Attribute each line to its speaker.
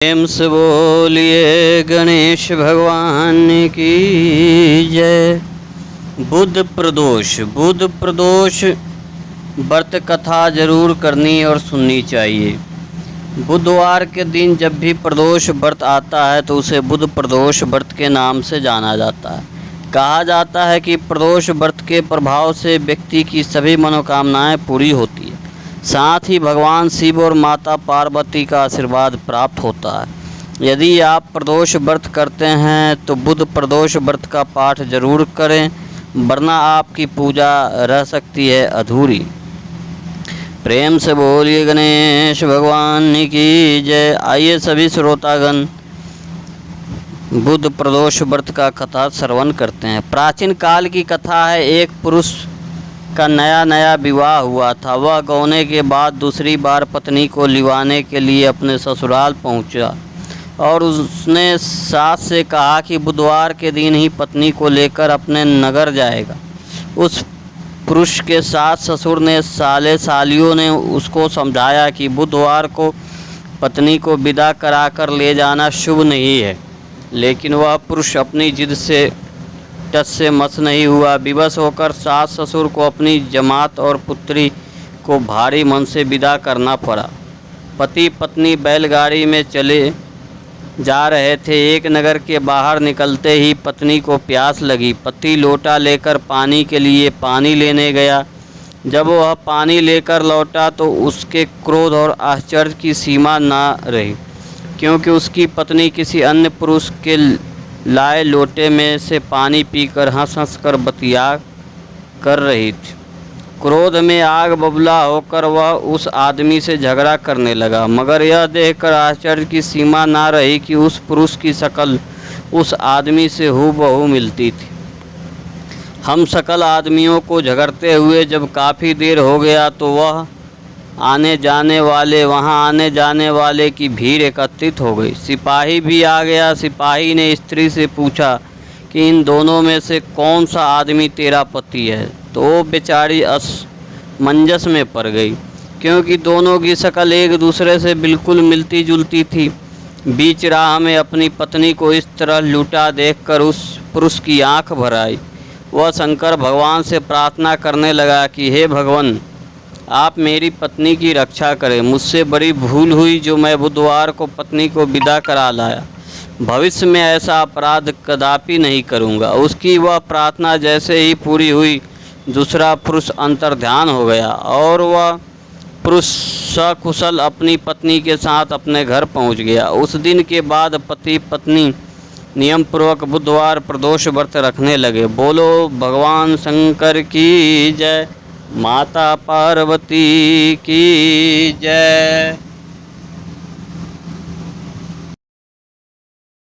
Speaker 1: प्रेम से बोलिए गणेश भगवान की जय। बुध प्रदोष व्रत कथा जरूर करनी और सुननी चाहिए। बुधवार के दिन जब भी प्रदोष व्रत आता है तो उसे बुध प्रदोष व्रत के नाम से जाना जाता है। कहा जाता है कि प्रदोष व्रत के प्रभाव से व्यक्ति की सभी मनोकामनाएं पूरी होती है, साथ ही भगवान शिव और माता पार्वती का आशीर्वाद प्राप्त होता है। यदि आप प्रदोष व्रत करते हैं तो बुध प्रदोष व्रत का पाठ जरूर करें, वरना आपकी पूजा रह सकती है अधूरी। प्रेम से बोलिए गणेश भगवान की जय। आइए सभी श्रोतागण बुध प्रदोष व्रत का कथा श्रवण करते हैं। प्राचीन काल की कथा है। एक पुरुष का नया विवाह हुआ था। वह गौने के बाद दूसरी बार पत्नी को लिवाने के लिए अपने ससुराल पहुंचा और उसने सास से कहा कि बुधवार के दिन ही पत्नी को लेकर अपने नगर जाएगा। उस पुरुष के सास ससुर ने सालियों ने उसको समझाया कि बुधवार को पत्नी को विदा कराकर ले जाना शुभ नहीं है, लेकिन वह पुरुष अपनी जिद से टस से मस नहीं हुआ। विवश होकर सास ससुर को अपनी जमात और पुत्री को भारी मन से विदा करना पड़ा। पति पत्नी बैलगाड़ी में चले जा रहे थे। एक नगर के बाहर निकलते ही पत्नी को प्यास लगी। पति लोटा लेकर पानी के लिए पानी लेने गया। जब वह पानी लेकर लौटा तो उसके क्रोध और आश्चर्य की सीमा न रही, क्योंकि उसकी पत्नी किसी अन्य पुरुष के लाए लोटे में से पानी पीकर हंस कर बतिया कर रही थी। क्रोध में आग बबूला होकर वह उस आदमी से झगड़ा करने लगा, मगर यह देखकर आश्चर्य की सीमा ना रही कि उस पुरुष की शक्ल उस आदमी से हूबहू मिलती थी। हम सकल आदमियों को झगड़ते हुए जब काफ़ी देर हो गया तो वहाँ आने जाने वाले की भीड़ एकत्रित हो गई। सिपाही भी आ गया। सिपाही ने स्त्री से पूछा कि इन दोनों में से कौन सा आदमी तेरा पति है, तो वो बेचारी असमंजस में पड़ गई, क्योंकि दोनों की शक्ल एक दूसरे से बिल्कुल मिलती जुलती थी। बीच राह में अपनी पत्नी को इस तरह लूटा देखकर उस पुरुष की आंख भर आई। वह शंकर भगवान से प्रार्थना करने लगा कि हे भगवान, आप मेरी पत्नी की रक्षा करें। मुझसे बड़ी भूल हुई जो मैं बुधवार को पत्नी को विदा करा लाया। भविष्य में ऐसा अपराध कदापि नहीं करूंगा। उसकी वह प्रार्थना जैसे ही पूरी हुई, दूसरा पुरुष अंतर्ध्यान हो गया और वह पुरुष सकुशल अपनी पत्नी के साथ अपने घर पहुंच गया। उस दिन के बाद पति पत्नी नियम पूर्वक बुधवार प्रदोष व्रत रखने लगे। बोलो भगवान शंकर की जय, माता पार्वती की जय।